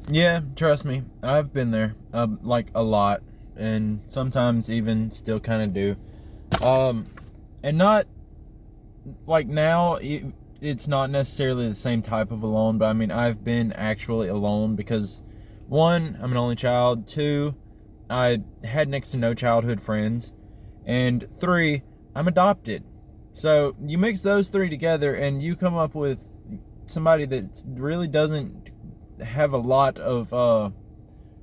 Yeah, trust me, I've been there, like a lot, and sometimes even still kind of do. Um, and not like now, it's not necessarily the same type of alone, but I mean, I've been actually alone because one, I'm an only child. Two, I had next to no childhood friends, and three, I'm adopted. So you mix those three together, and you come up with somebody that really doesn't have a lot of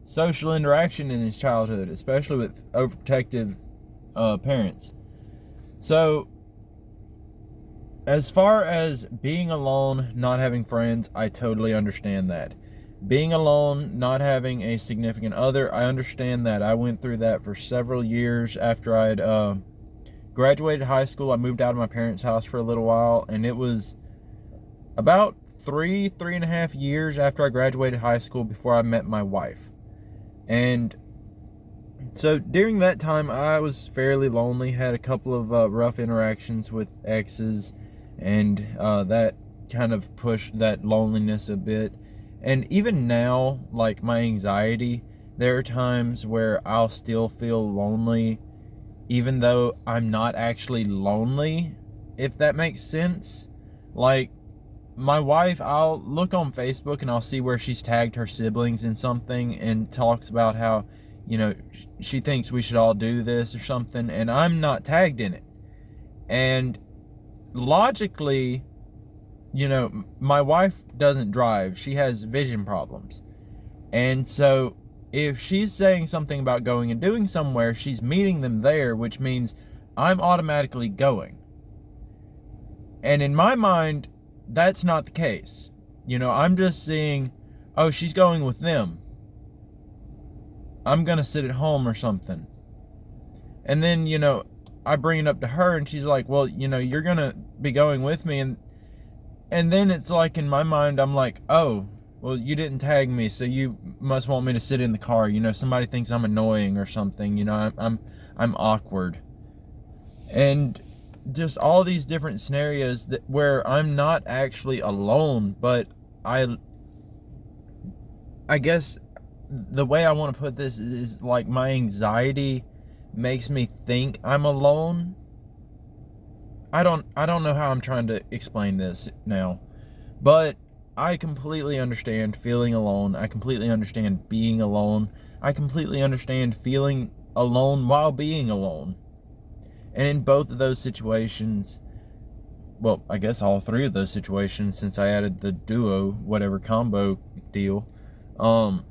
social interaction in his childhood, especially with overprotective parents. So, as far as being alone, not having friends, I totally understand that. Being alone, not having a significant other, I understand that. I went through that for several years after I had graduated high school. I moved out of my parents' house for a little while, and it was about three and a half years after I graduated high school before I met my wife. And so during that time, I was fairly lonely, had a couple of rough interactions with exes, and that kind of pushed that loneliness a bit. And even now, like my anxiety, there are times where I'll still feel lonely, even though I'm not actually lonely, if that makes sense. Like, my wife, I'll look on Facebook and I'll see where she's tagged her siblings in something and talks about how, she thinks we should all do this or something, and I'm not tagged in it. And logically, my wife doesn't drive, she has vision problems. And so if she's saying something about going and doing somewhere, she's meeting them there, which means I'm automatically going. And in my mind, that's not the case. I'm just seeing, oh, she's going with them. I'm going to sit at home or something. And then, I bring it up to her and she's like, well, you're going to be going with me. And then it's like in my mind, I'm like, oh, well, you didn't tag me, so you must want me to sit in the car. Somebody thinks I'm annoying or something. I'm awkward. And just all these different scenarios where I'm not actually alone, but I guess the way I want to put this is like my anxiety makes me think I'm alone. I don't know how I'm trying to explain this now, but I completely understand feeling alone. I completely understand being alone. I completely understand feeling alone while being alone. And in both of those situations, well, I guess all three of those situations, since I added the duo, whatever combo deal, um,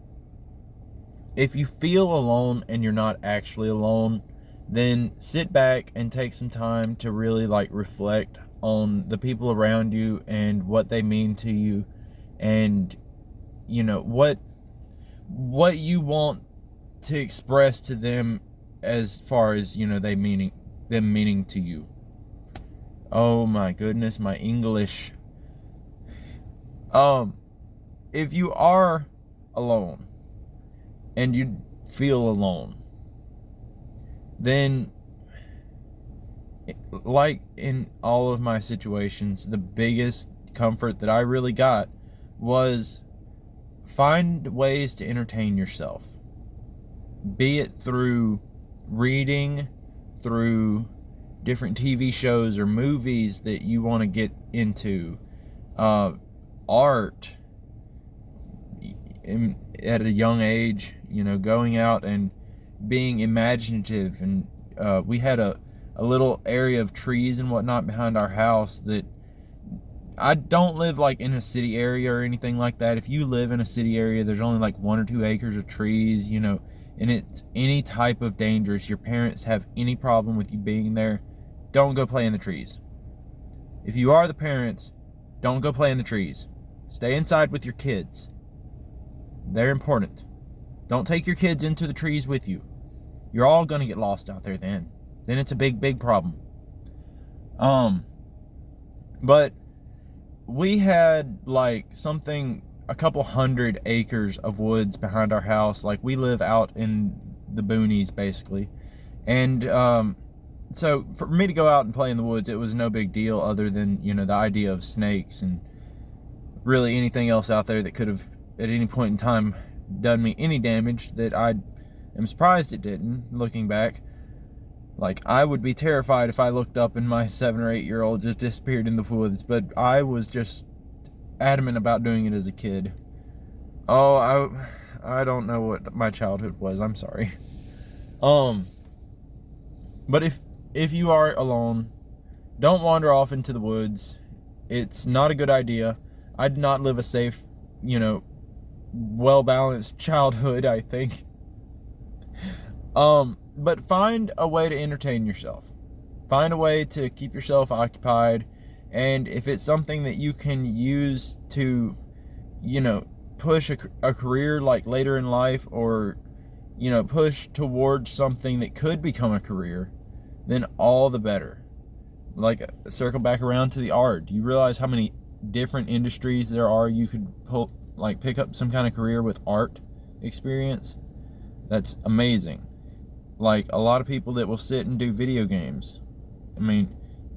if you feel alone and you're not actually alone, then sit back and take some time to really like reflect on the people around you and what they mean to you, and what you want to express to them as far as them meaning to you. Oh my goodness, my English. Um, if you are alone and you feel alone, then, like in all of my situations, the biggest comfort that I really got was find ways to entertain yourself. Be it through reading, through different TV shows or movies that you want to get into, uh, art, at a young age, going out and being imaginative. And we had a little area of trees and whatnot behind our house that I don't live like in a city area or anything like that. If you live in a city area, there's only like 1 or 2 acres of trees, and it's any type of dangerous. Your parents have any problem with you being there, don't go play in the trees. If you are the parents, don't go play in the trees. Stay inside with your kids. They're important. Don't take your kids into the trees with you. You're all gonna get lost out there then. Then it's a big, big problem. Um, but we had like something, a couple hundred acres of woods behind our house. Like, we live out in the boonies basically. And so for me to go out and play in the woods, it was no big deal, other than the idea of snakes and really anything else out there that could have at any point in time done me any damage that I am surprised it didn't, looking back. Like, I would be terrified if I looked up and my 7 or 8 year old just disappeared in the woods, but I was just adamant about doing it as a kid. Oh, I don't know what my childhood was. I'm sorry. But if you are alone, don't wander off into the woods. It's not a good idea. I did not live a safe, well-balanced childhood, I think. But find a way to entertain yourself. Find a way to keep yourself occupied. And if it's something that you can use to, push a career like later in life, or, push towards something that could become a career, then all the better. Like, circle back around to the art. Do you realize how many different industries there are you could pick up some kind of career with art experience? That's amazing. Like, a lot of people that will sit and do video games. I mean,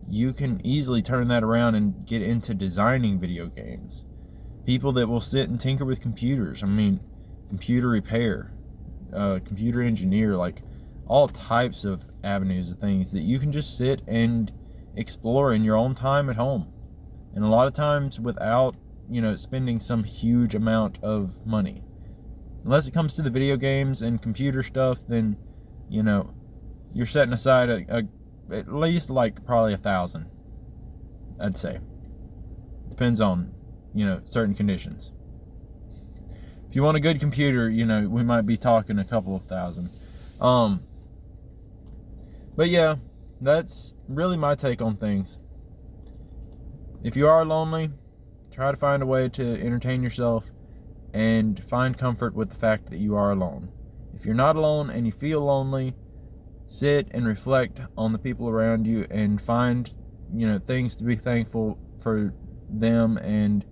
you can easily turn that around and get into designing video games. People that will sit and tinker with computers. I mean, computer repair, computer engineer, like all types of avenues of things that you can just sit and explore in your own time at home. And a lot of times without, spending some huge amount of money. Unless it comes to the video games and computer stuff, then, you're setting aside at least probably $1,000, I'd say. Depends on, certain conditions. If you want a good computer, we might be talking a couple of thousand. But yeah, that's really my take on things. If you are lonely, try to find a way to entertain yourself and find comfort with the fact that you are alone. If you're not alone and you feel lonely, sit and reflect on the people around you and find, things to be thankful for them, and,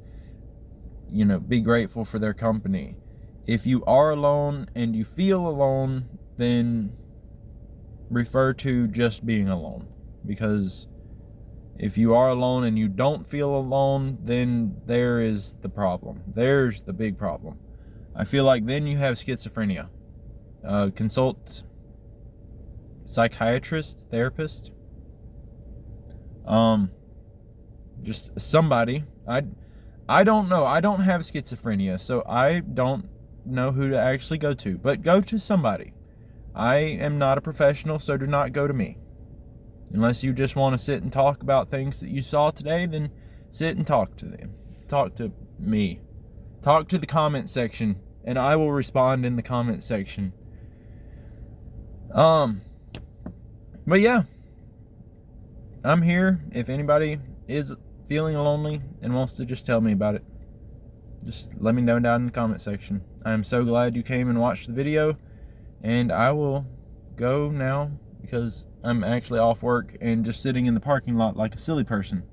be grateful for their company. If you are alone and you feel alone, then refer to just being alone. Because if you are alone and you don't feel alone, then there is the problem. There's the big problem. I feel like then you have schizophrenia. Consult psychiatrist, therapist, just somebody. I don't know. I don't have schizophrenia, so I don't know who to actually go to. But go to somebody. I am not a professional, so do not go to me. Unless you just want to sit and talk about things that you saw today, then sit and talk to them. Talk to me. Talk to the comment section, and I will respond in the comment section. But yeah, I'm here. If anybody is feeling lonely and wants to just tell me about it, just let me know down in the comment section. I am so glad you came and watched the video, and I will go now because I'm actually off work and just sitting in the parking lot like a silly person.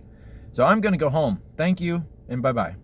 So I'm going to go home. Thank you, and bye-bye.